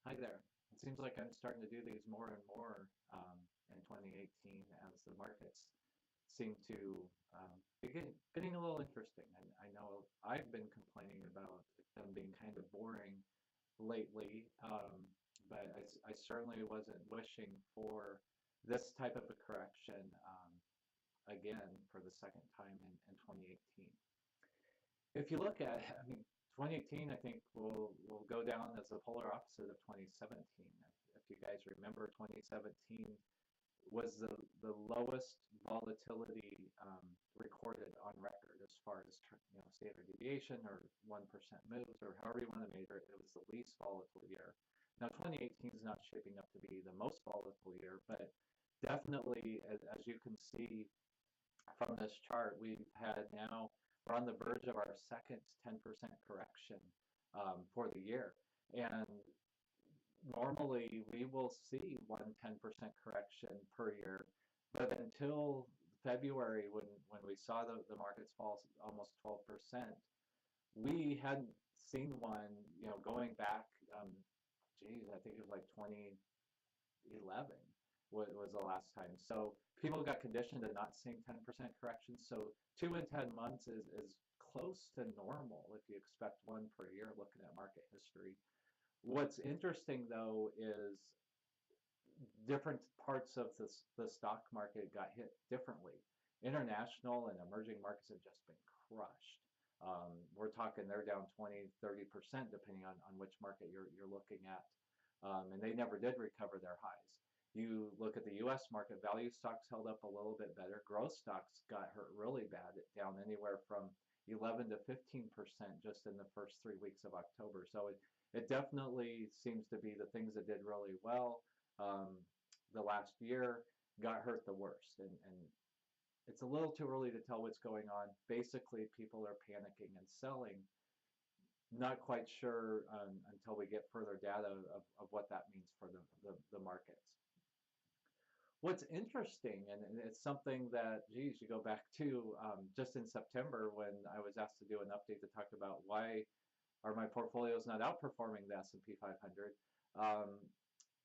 Hi there. It seems like I'm starting to do these more and more in 2018 as the markets seem to be getting a little interesting. And I know I've been complaining about them being kind of boring lately, but I certainly wasn't wishing for this type of a correction again for the second time in 2018. If you look at, I mean, 2018, I think will go down as the polar opposite of 2017. If you guys remember, 2017 was the lowest volatility recorded on record as far as standard deviation or 1% moves or however you want to measure it. It was the least volatile year. Now 2018 is not shaping up to be the most volatile year, but definitely, as you can see from this chart, we've had now, we're on the verge of our second 10% correction for the year. And normally we will see one 10% correction per year, but until February when we saw the markets fall almost 12%, we hadn't seen one, going back, geez, I think it was like 2011 was the last time. So people got conditioned to not seeing 10% corrections. So 2 in 10 months is close to normal if you expect one per year looking at market history. What's interesting though is different parts of the stock market got hit differently. International and emerging markets have just been crushed. We're talking they're down 20, 30% depending on which market you're looking at. And they never did recover their highs. You look at the US market, value stocks held up a little bit better. Growth stocks got hurt really bad, down anywhere from 11 to 15% just in the first 3 weeks of October. So it definitely seems to be the things that did really well the last year got hurt the worst. And it's a little too early to tell what's going on. Basically, people are panicking and selling. Not quite sure until we get further data of what that means for the markets. What's interesting, and it's something that, geez, you go back to just in September when I was asked to do an update to talk about why are my portfolios not outperforming the S&P 500.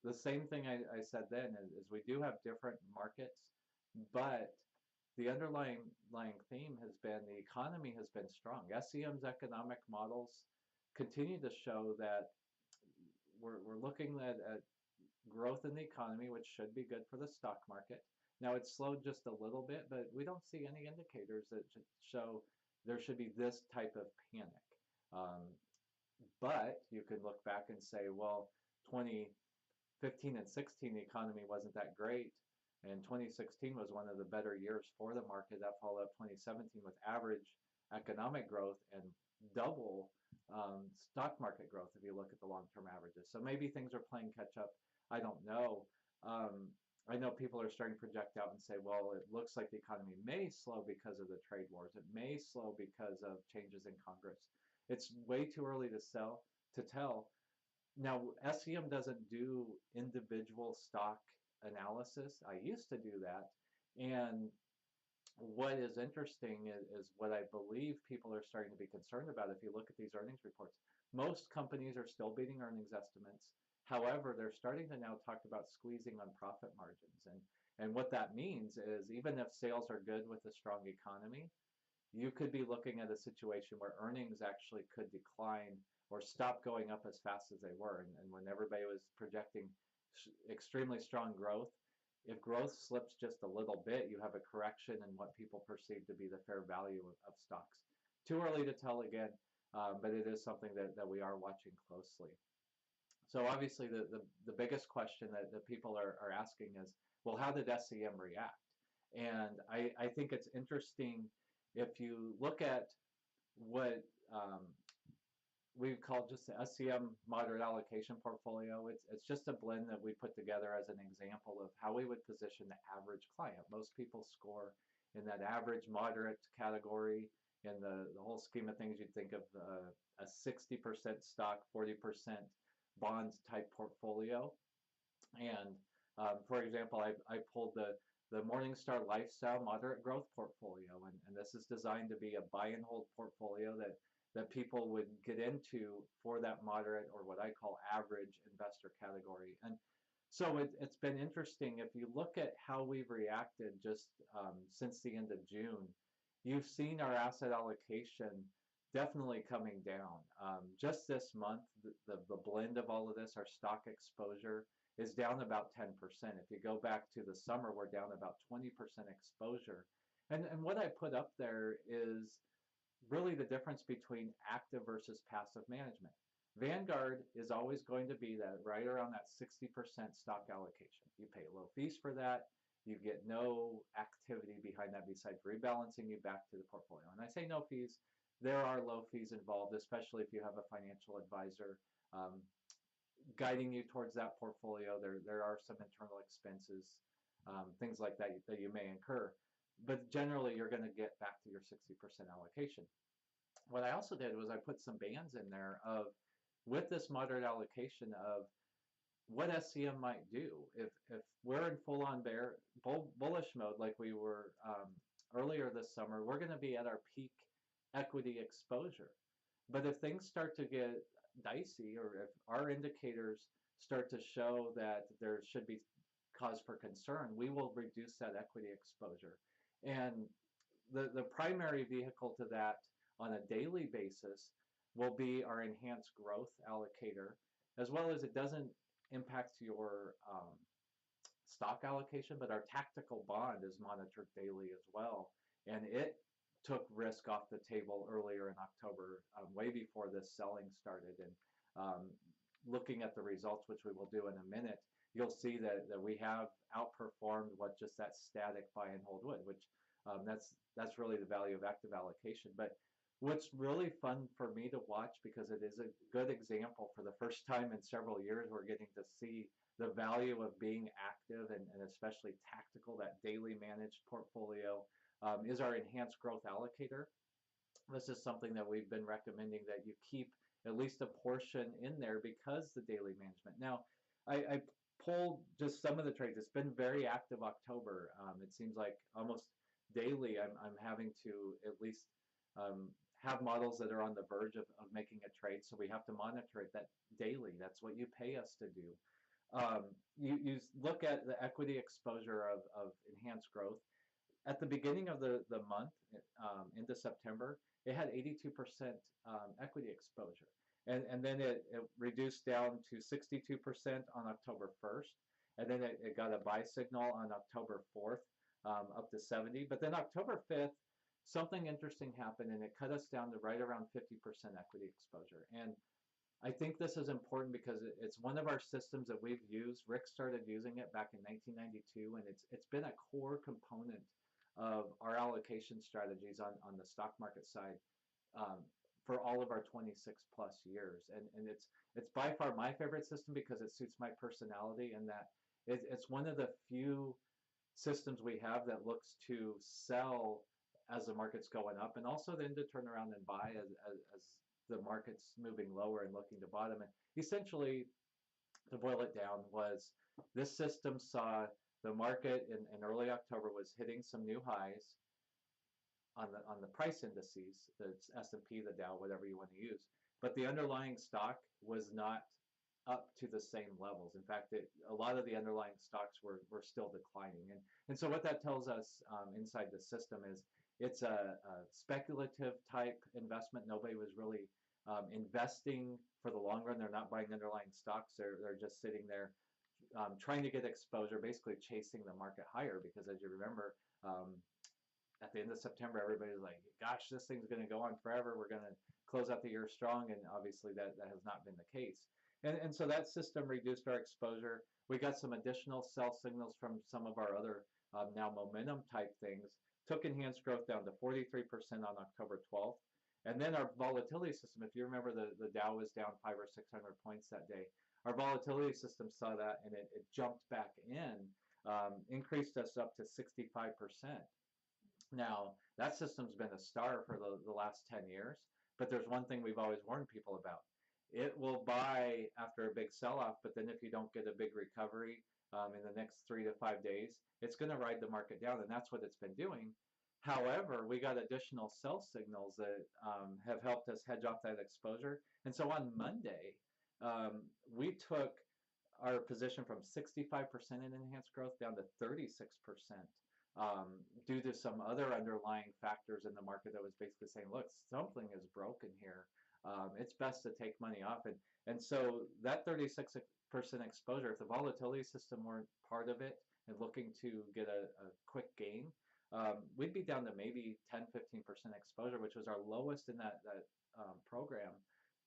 The same thing I said then is we do have different markets, but the underlying theme has been the economy has been strong. SEM's economic models continue to show that we're looking at growth in the economy, which should be good for the stock market. Now it's slowed just a little bit, but we don't see any indicators that show there should be this type of panic. But you can look back and say, well, 2015 and 16, the economy wasn't that great. And 2016 was one of the better years for the market. That followed up 2017 with average economic growth and double stock market growth if you look at the long-term averages. So maybe things are playing catch up. I don't know. I know people are starting to project out and say, well, it looks like the economy may slow because of the trade wars. It may slow because of changes in Congress. It's way too early to tell. Now, SEM doesn't do individual stock analysis. I used to do that. And what is interesting is what I believe people are starting to be concerned about. If you look at these earnings reports, most companies are still beating earnings estimates. However, they're starting to now talk about squeezing on profit margins. And what that means is even if sales are good with a strong economy, you could be looking at a situation where earnings actually could decline or stop going up as fast as they were. And when everybody was projecting extremely strong growth, if growth slips just a little bit, you have a correction in what people perceive to be the fair value of stocks. Too early to tell again, but it is something that we are watching closely. So obviously the biggest question that people are asking is, well, how did SEM react? And I think it's interesting if you look at what we call just the SEM moderate allocation portfolio. It's just a blend that we put together as an example of how we would position the average client. Most people score in that average moderate category. In the whole scheme of things, you'd think of a 60% stock, 40% bonds type portfolio. And for example, I pulled the Morningstar Lifestyle Moderate Growth portfolio, and this is designed to be a buy and hold portfolio that that people would get into for that moderate or what I call average investor category. And so it's been interesting. If you look at how we've reacted just since the end of June, you've seen our asset allocation definitely coming down. Just this month, the blend of all of this, our stock exposure is down about 10%. If you go back to the summer, we're down about 20% exposure. And what I put up there is really the difference between active versus passive management. Vanguard is always going to be that right around that 60% stock allocation. You pay low fees for that. You get no activity behind that besides rebalancing you back to the portfolio. And I say no fees. There are low fees involved, especially if you have a financial advisor guiding you towards that portfolio. There are some internal expenses, things like that that you may incur. But generally, you're going to get back to your 60% allocation. What I also did was I put some bands in there of, with this moderate allocation, of what SEM might do. If we're in full-on bullish mode like we were earlier this summer, we're going to be at our peak equity exposure. But if things start to get dicey, or if our indicators start to show that there should be cause for concern, we will reduce that equity exposure. And the primary vehicle to that on a daily basis will be our enhanced growth allocator, as well as it doesn't impact your stock allocation, but our tactical bond is monitored daily as well. And it took risk off the table earlier in October, way before this selling started. And looking at the results, which we will do in a minute, you'll see that we have outperformed what just that static buy and hold would, which that's really the value of active allocation. But what's really fun for me to watch, because it is a good example, for the first time in several years, we're getting to see the value of being active and especially tactical, that daily managed portfolio, is our enhanced growth allocator. This is something that we've been recommending that you keep at least a portion in there because the daily management. Now, I pulled just some of the trades. It's been very active October. It seems like almost daily I'm having to at least have models that are on the verge of making a trade, so we have to monitor it that daily. That's what you pay us to do. You look at the equity exposure of enhanced growth. At the beginning of the month, into September, it had 82% equity exposure. And then it reduced down to 62% on October 1st. And then it got a buy signal on October 4th, up to 70. But then October 5th, something interesting happened, and it cut us down to right around 50% equity exposure. And I think this is important because it's one of our systems that we've used. Rick started using it back in 1992, and it's been a core component of our allocation strategies on the stock market side for all of our 26 plus years. And it's by far my favorite system because it suits my personality, and that it's one of the few systems we have that looks to sell as the market's going up, and also then to turn around and buy as the market's moving lower and looking to bottom. And essentially, to boil it down, was this system saw the market in early October was hitting some new highs on the price indices, the S&P, the Dow, whatever you want to use. But the underlying stock was not up to the same levels. In fact, a lot of the underlying stocks were still declining. And so what that tells us inside the system is it's a speculative type investment. Nobody was really investing for the long run. They're not buying underlying stocks. They're just sitting there trying to get exposure, basically chasing the market higher, because as you remember, at the end of September, everybody's like, gosh, this thing's going to go on forever. We're going to close out the year strong. And obviously that has not been the case. And so that system reduced our exposure. We got some additional sell signals from some of our other now momentum type things. Took enhanced growth down to 43% on October 12th. And then our volatility system, if you remember, the Dow was down 500 or 600 points that day. Our volatility system saw that, and it jumped back in, increased us up to 65%. Now, that system's been a star for the last 10 years, but there's one thing we've always warned people about. It will buy after a big sell-off, but then if you don't get a big recovery in the next 3 to 5 days, it's going to ride the market down, and that's what it's been doing. However, we got additional sell signals that have helped us hedge off that exposure. And so on Monday, we took our position from 65% in enhanced growth down to 36%, due to some other underlying factors in the market that was basically saying, look, something is broken here. It's best to take money off. And so that 36% exposure, if the volatility system weren't part of it and looking to get a quick gain, we'd be down to maybe 10-15% exposure, which was our lowest in that program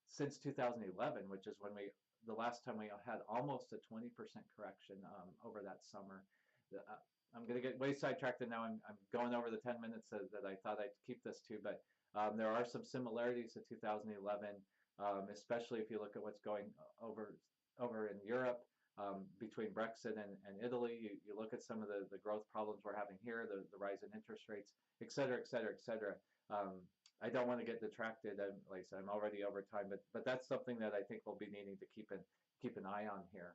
since 2011, which is when the last time we had almost a 20% correction over that summer. I'm going to get way sidetracked, and now I'm going over the 10 minutes that I thought I'd keep this to, but there are some similarities to 2011, especially if you look at what's going over in Europe. Between Brexit and Italy, you look at some of the growth problems we're having here, the rise in interest rates, et cetera, et cetera, et cetera. I don't want to get detracted. Like I said, I'm already over time, but that's something that I think we'll be needing to keep an eye on here.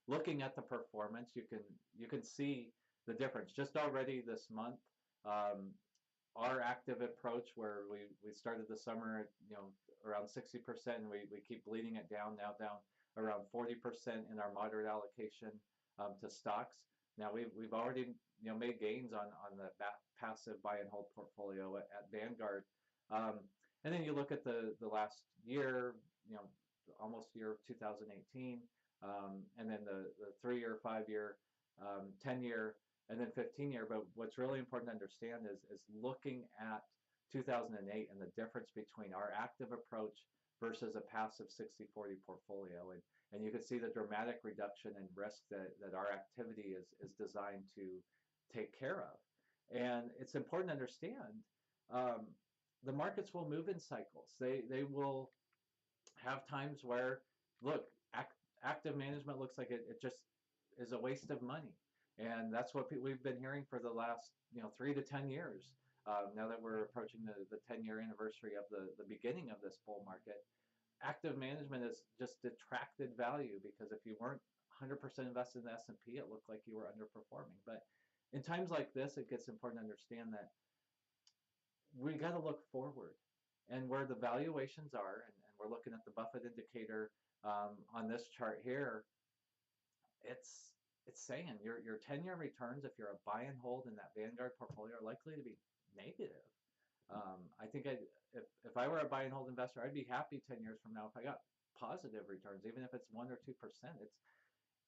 Looking at the performance, you can see the difference just already this month. Our active approach, where we started the summer, around 60%, and we keep bleeding it down, now down around 40% in our moderate allocation to stocks. Now we've already made gains on the passive buy and hold portfolio at Vanguard. And then you look at the last year, almost year of 2018, and then the 3-year, 5-year, 10-year, and then 15-year. But what's really important to understand is looking at 2008 and the difference between our active approach versus a passive 60-40 portfolio. And you can see the dramatic reduction in risk that our activity is designed to take care of. And it's important to understand the markets will move in cycles. They will have times where, look, active management looks like it just is a waste of money. And that's what we've been hearing for the last 3 to 10 years. Now that we're approaching the 10-year anniversary of the beginning of this bull market, active management is just detracted value, because if you weren't 100% invested in the S&P, it looked like you were underperforming. But in times like this, it gets important to understand that we got to look forward, and where the valuations are, and we're looking at the Buffett indicator on this chart here. It's saying your 10-year returns, if you're a buy and hold in that Vanguard portfolio, are likely to be negative. I think if I were a buy and hold investor, I'd be happy 10 years from now if I got positive returns, even if it's 1 or 2%.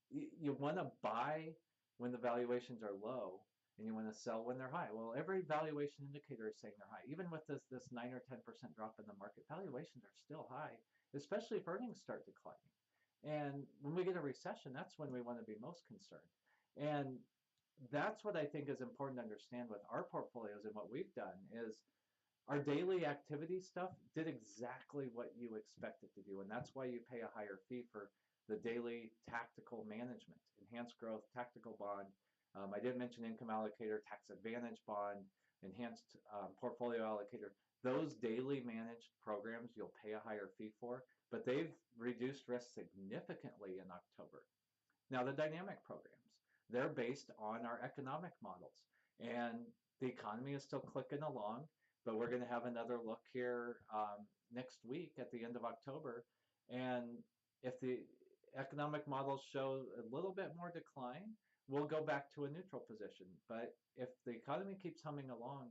You want to buy when the valuations are low, and you want to sell when they're high. Well, every valuation indicator is saying they're high. Even with this 9 or 10% drop in the market, valuations are still high, especially if earnings start declining. And when we get a recession, that's when we want to be most concerned. And that's what I think is important to understand with our portfolios, and what we've done is our daily activity stuff did exactly what you expect it to do. And that's why you pay a higher fee for the daily tactical management, enhanced growth, tactical bond. I did mention income allocator, tax advantage bond, enhanced portfolio allocator. Those daily managed programs you'll pay a higher fee for, but they've reduced risk significantly in October. Now the dynamic programs, they're based on our economic models, and the economy is still clicking along, but we're going to have another look here next week at the end of October. And if the economic models show a little bit more decline, we'll go back to a neutral position. But if the economy keeps humming along,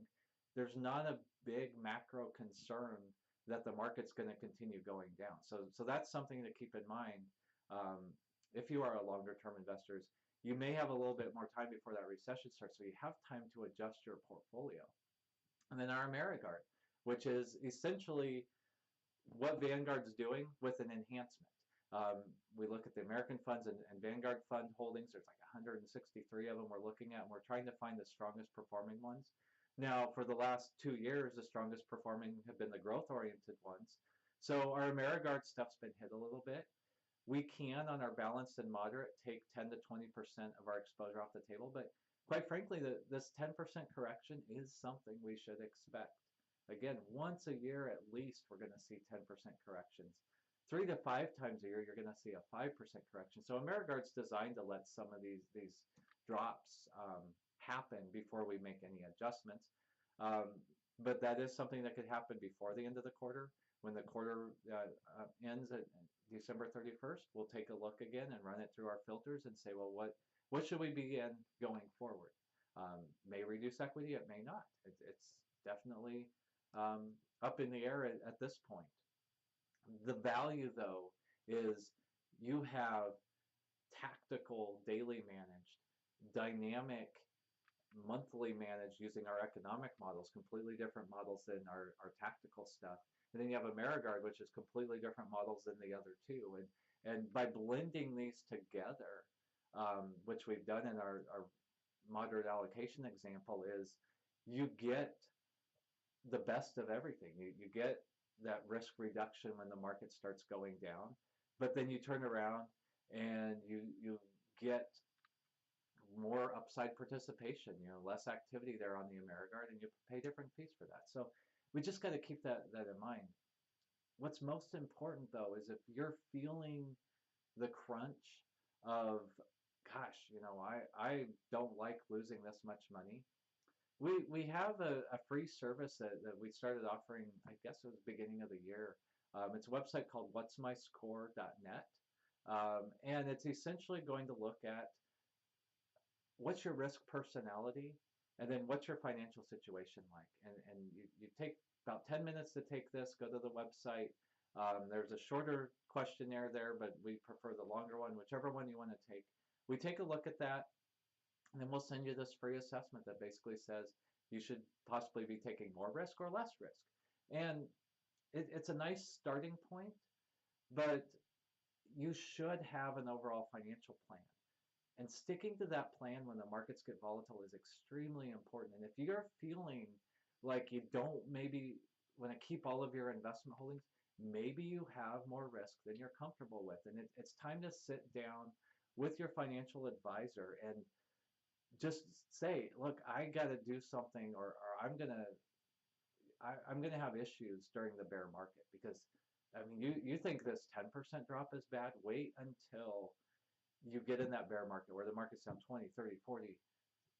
there's not a big macro concern that the market's going to continue going down. So that's something to keep in mind. If you are a longer term investors, you may have a little bit more time before that recession starts, so you have time to adjust your portfolio. And then our AmeriGuard, which is essentially what Vanguard's doing with an enhancement. We look at the American funds and Vanguard fund holdings. There's like 163 of them we're looking at, and we're trying to find the strongest performing ones. Now, for the last 2 years, the strongest performing have been the growth-oriented ones. So our AmeriGuard stuff's been hit a little bit. We can, on our balanced and moderate, take 10 to 20% of our exposure off the table, but quite frankly, this 10% correction is something we should expect. Again, once a year at least, we're going to see 10% corrections. 3 to 5 times a year, you're going to see a 5% correction. So AmeriGuard's designed to let some of these drops happen before we make any adjustments. Um, but that is something that could happen before the end of the quarter. When the quarter ends at December 31st, we'll take a look again and run it through our filters and say, well, what should we be in going forward? May reduce equity, it may not. It's definitely up in the air at this point. The value, though, is you have tactical, daily managed, dynamic, monthly managed using our economic models, completely different models than our tactical stuff. And then you have AmeriGuard, which is completely different models than the other two. And by blending these together, which we've done in our moderate allocation example, is you get the best of everything. You get that risk reduction when the market starts going down, but then you turn around and you get more upside participation, less activity there on the AmeriGuard, and you pay different fees for that. So we just got to keep that in mind. What's most important, though, is if you're feeling the crunch of, gosh, I don't like losing this much money. We have a free service that we started offering, I guess it was the beginning of the year. It's a website called whatsmyscore.net. And it's essentially going to look at what's your risk personality, and then what's your financial situation like. And you take about 10 minutes to take this, go to the website. There's a shorter questionnaire there, but we prefer the longer one, whichever one you want to take. We take a look at that, and then we'll send you this free assessment that basically says you should possibly be taking more risk or less risk. And it's a nice starting point, but you should have an overall financial plan. And sticking to that plan when the markets get volatile is extremely important. And if you're feeling like you don't maybe want to keep all of your investment holdings, maybe you have more risk than you're comfortable with. And it's time to sit down with your financial advisor and just say, look, I got to do something, or I'm gonna have issues during the bear market. Because I mean, you think this 10% drop is bad? Wait until you get in that bear market where the market's down 20, 30, 40,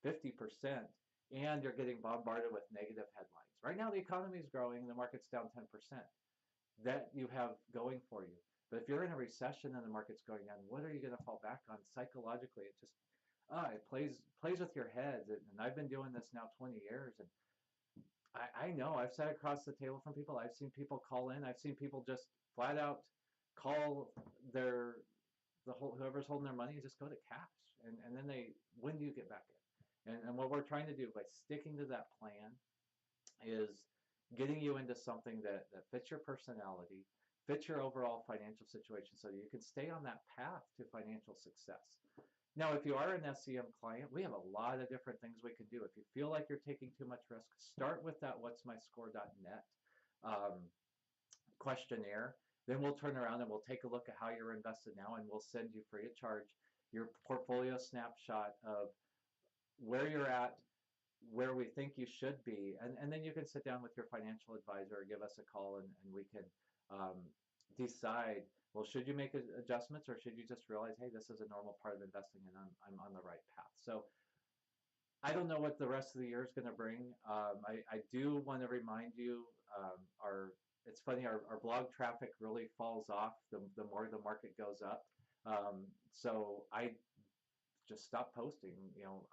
50%, and you're getting bombarded with negative headlines. Right now the economy is growing, the market's down 10%. That you have going for you. But if you're in a recession and the market's going down, what are you going to fall back on psychologically? It just it plays with your heads. And I've been doing this now 20 years, and I know I've sat across the table from people. I've seen people call in. I've seen people just flat out call whoever's holding their money and just go to cash. And then when do you get back in? And what we're trying to do by sticking to that plan is getting you into something that fits your personality, fits your overall financial situation, so you can stay on that path to financial success. Now, if you are an SEM client, we have a lot of different things we can do. If you feel like you're taking too much risk, start with that whatsmyscore.net questionnaire. Then we'll turn around and we'll take a look at how you're invested now, and we'll send you free of charge your portfolio snapshot of where you're at, where we think you should be, and then you can sit down with your financial advisor or give us a call, and we can decide, well, should you make adjustments, or should you just realize, hey, this is a normal part of investing and I'm on the right path. So I don't know what the rest of the year is going to bring. I do want to remind you, it's funny, our blog traffic really falls off the more the market goes up. So I just stopped posting.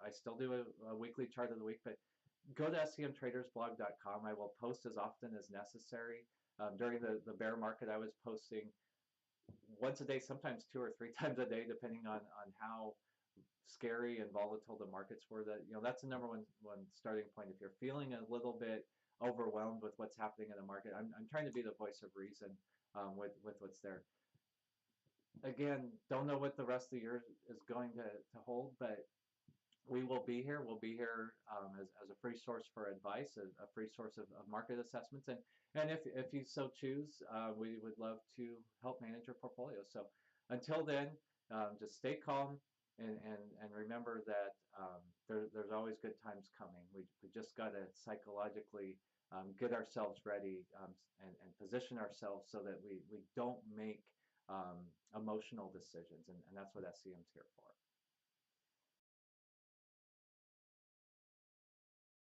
I still do a weekly chart of the week, but go to semtradersblog.com. I will post as often as necessary. During the bear market, I was posting once a day, sometimes 2 or 3 times a day, depending on how scary and volatile the markets were. That's the number one starting point. If you're feeling a little bit overwhelmed with what's happening in the market, I'm trying to be the voice of reason with what's there. Again, don't know what the rest of the year is going to hold, but we will be here. We'll be here as a free source for advice, a free source of market assessments, and if you so choose, we would love to help manage your portfolio. So until then, just stay calm and remember that there's always good times coming. We just got to psychologically get ourselves ready and position ourselves so that we don't make emotional decisions, and that's what SEM's here for.